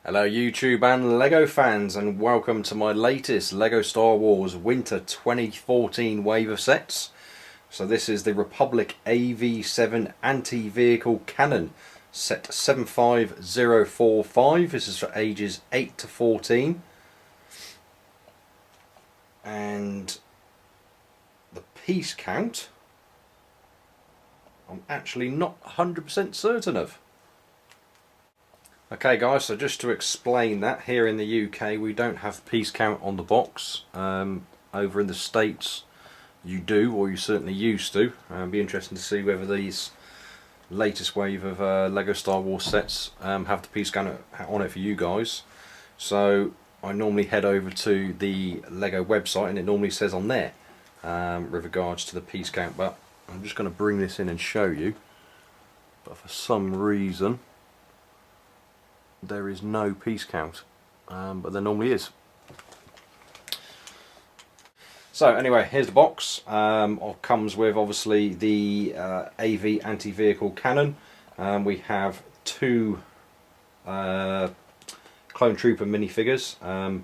Hello YouTube and LEGO fans, and welcome to my latest LEGO Star Wars Winter 2014 wave of sets. So this is the Republic AV-7 anti-vehicle cannon, set 75045. This is for ages 8 to 14. And the piece count, I'm actually not 100% certain of. Okay guys, so just to explain that, here in the UK we don't have piece count on the box. Over in the States you do, or you certainly used to. It'd be interesting to see whether these latest wave of LEGO Star Wars sets have the piece count on it for you guys. So I normally head over to the LEGO website and it normally says on there with regards to the piece count, but I'm just going to bring this in and show you. But for some reason there is no piece count, but there normally is. So anyway, here's the box. Comes with obviously the AV anti-vehicle cannon. We have two Clone Trooper minifigures,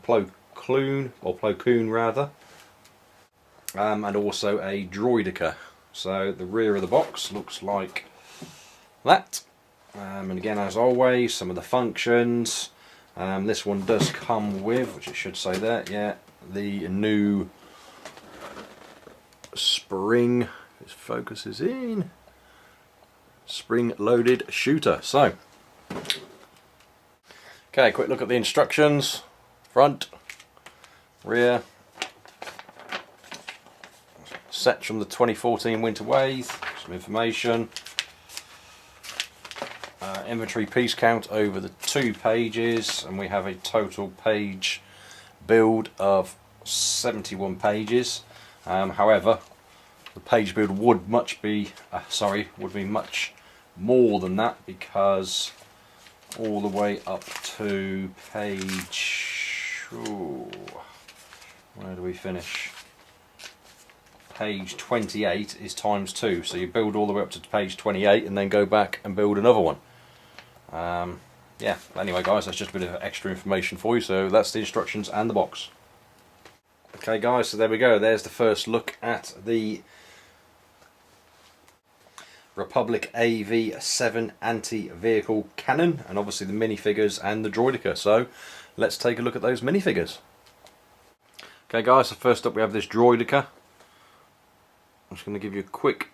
Plo Koon rather, and also a droideka. So the rear of the box looks like that. And again, as always, some of the functions. This one does come with, which it should say there, yeah, the new spring, this focuses in, spring loaded shooter. So, okay, quick look at the instructions. Front, rear, sets from the 2014 winter wave, some information. Inventory piece count over the 2 pages, and we have a total page build of 71 pages. However, the page build would be much more than that, because all the way up to page, where do we finish? Page 28 is times 2, so you build all the way up to page 28 and then go back and build another one. Yeah, anyway guys, that's just a bit of extra information for you. So that's the instructions and the box. Okay guys, so there we go, there's the first look at the Republic AV-7 anti-vehicle cannon, and obviously the minifigures and the droideka. So let's take a look at those minifigures. Okay guys, so first up we have this droideka. I'm just going to give you a quick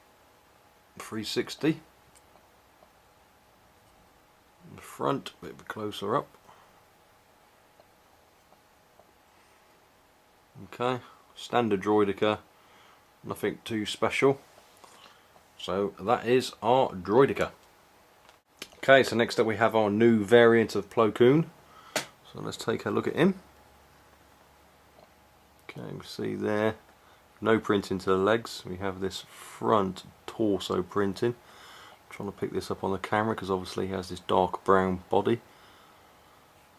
360. The front, a bit closer up. Okay, standard droideka, nothing too special. So that is our droideka. Okay, so next up we have our new variant of Plo Koon. So let's take a look at him. Okay, you can see there, no printing to the legs. We have this front torso printing. Trying to pick this up on the camera because obviously he has this dark brown body.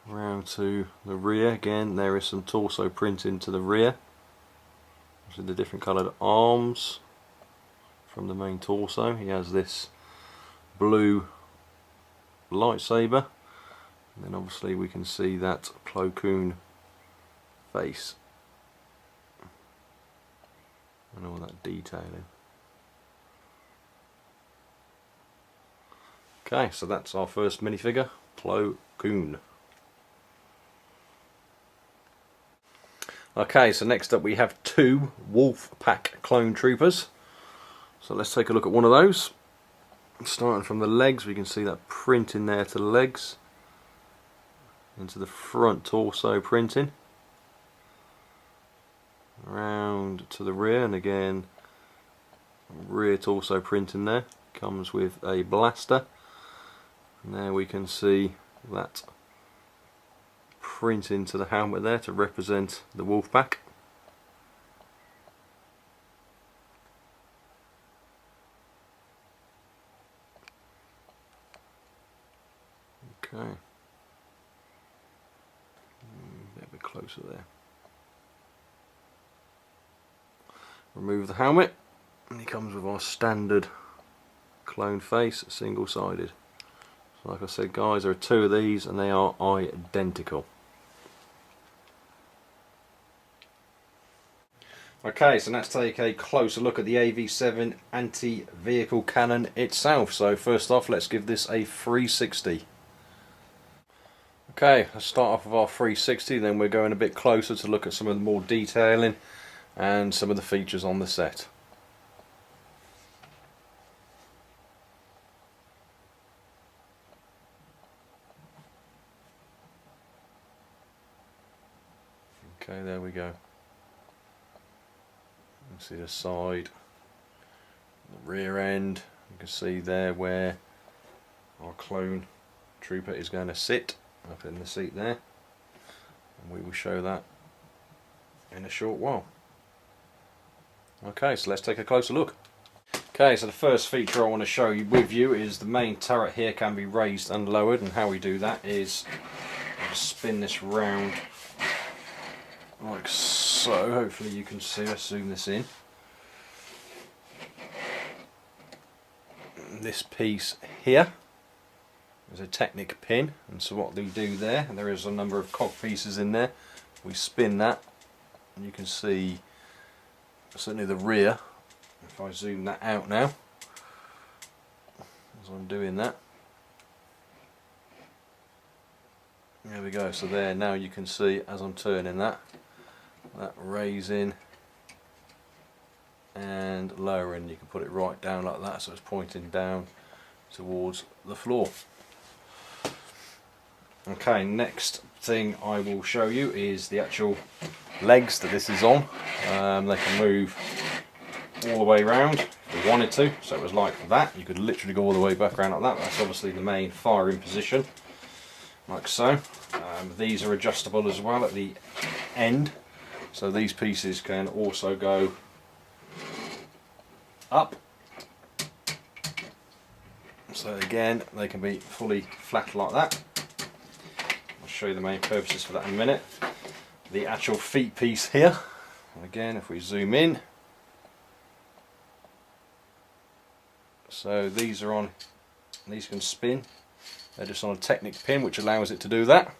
Round to the rear, again there is some torso printing to the rear. See the different coloured arms from the main torso. He has this blue lightsaber, and then obviously we can see that Plo Koon face and all that detailing. Okay, so that's our first minifigure, Plo Koon. Okay, so next up we have 2 Wolf Pack Clone Troopers. So let's take a look at one of those. Starting from the legs, we can see that print in there to the legs. Into the front torso printing. Round to the rear, and again rear torso printing there. Comes with a blaster. And there we can see that print into the helmet there to represent the wolf pack. Okay, a bit closer there. Remove the helmet, and he comes with our standard clone face, single-sided. Like I said guys, there are two of these and they are identical. Okay, so let's take a closer look at the AV-7 anti-vehicle cannon itself. So first off, let's give this a 360. Okay, let's start off with our 360, then we're going a bit closer to look at some of the more detailing and some of the features on the set. Okay, there we go. You can see the side, the rear end. You can see there where our clone trooper is going to sit, up in the seat there, and we will show that in a short while. Okay, so let's take a closer look. Okay, so the first feature I want to show you with you is the main turret here can be raised and lowered, and how we do that is I'll just spin this round like so. Hopefully you can see. Let's zoom this in. This piece here is a Technic pin, and so what we do there, and there is a number of cog pieces in there, we spin that and you can see certainly the rear. If I zoom that out now, as I'm doing that, there we go. So there, now you can see as I'm turning that raising and lowering. You can put it right down like that, so it's pointing down towards the floor. Okay, next thing I will show you is the actual legs that this is on. They can move all the way around if you wanted to, so it was like that. You could literally go all the way back around like that. That's obviously the main firing position, like so. These are adjustable as well at the end, so these pieces can also go up. So again, they can be fully flat like that. I'll show you the main purposes for that in a minute. The actual feet piece here, again if we zoom in, so these are on, these can spin, they're just on a Technic pin which allows it to do that.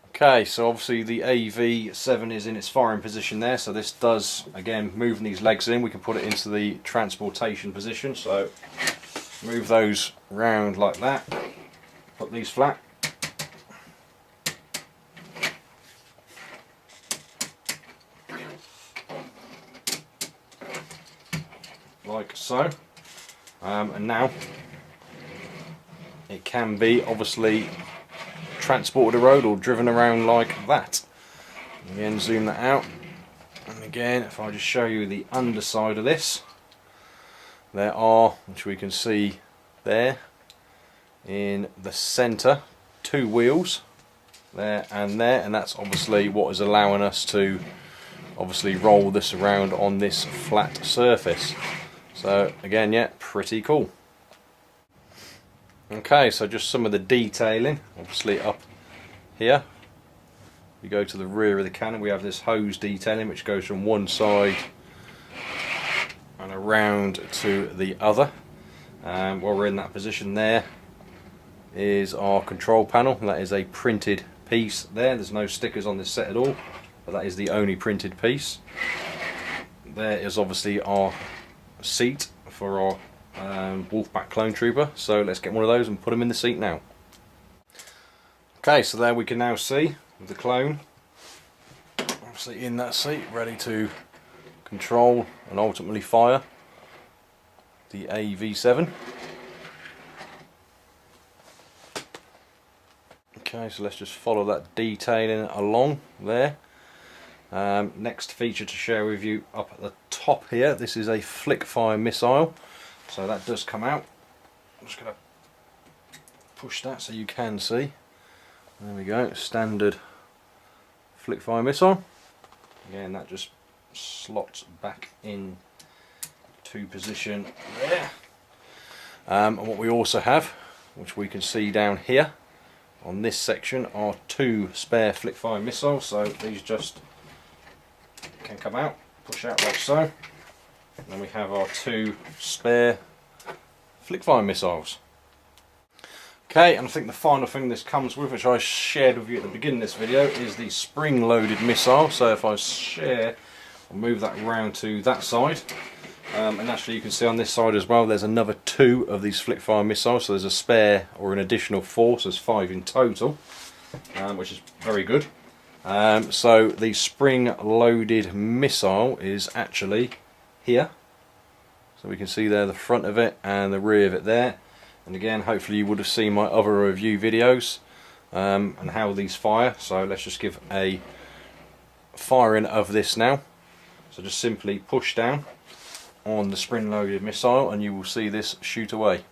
Okay, so obviously the AV-7 is in its firing position there, so this does, again, moving these legs in, we can put it into the transportation position. So move those round like that, put these flat. Like so. And now it can be obviously transported a road or driven around like that. Again, zoom that out, and again if I just show you the underside of this, there are, which we can see there in the centre, two wheels there, and that's obviously what is allowing us to obviously roll this around on this flat surface. So again, yeah, pretty cool. Okay, so just some of the detailing, obviously up here, you go to the rear of the cannon, we have this hose detailing which goes from one side and around to the other. While we're in that position, there is our control panel, and that is a printed piece there. There's no stickers on this set at all, but that is the only printed piece. There is obviously our seat for our Wolfpack clone trooper, so let's get one of those and put him in the seat now. Okay, so there we can now see the clone obviously in that seat, ready to control and ultimately fire the AV-7. Okay, so let's just follow that detailing along there. Next feature to share with you up at the top here, this is a flick fire missile. So that does come out. I'm just going to push that so you can see. There we go, standard flick fire missile. Again, that just slots back in to position there. And what we also have, which we can see down here on this section, are two spare flick fire missiles. So these just can come out, push out like so. And then we have our 2 spare flick-fire missiles. Okay, and I think the final thing this comes with, which I shared with you at the beginning of this video, is the spring-loaded missile. So if I share, I'll move that around to that side. And actually you can see on this side as well, there's another 2 of these flick-fire missiles. So there's a spare, or an additional 4, so there's 5 in total, which is very good. So the spring-loaded missile is actually here. So we can see there the front of it and the rear of it there. And again, hopefully you would have seen my other review videos and how these fire. So let's just give a firing of this now. So just simply push down on the spring-loaded missile and you will see this shoot away.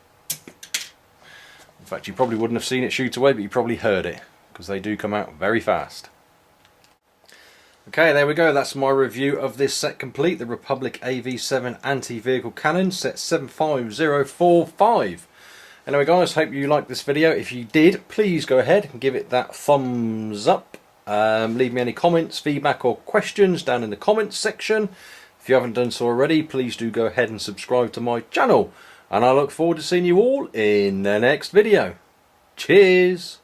In fact, you probably wouldn't have seen it shoot away, but you probably heard it, because they do come out very fast. Okay, there we go, that's my review of this set complete, the Republic AV-7 anti-vehicle cannon, set 75045. Anyway guys, hope you liked this video. If you did, please go ahead and give it that thumbs up. Leave me any comments, feedback or questions down in the comments section. If you haven't done so already, please do go ahead and subscribe to my channel. And I look forward to seeing you all in the next video. Cheers!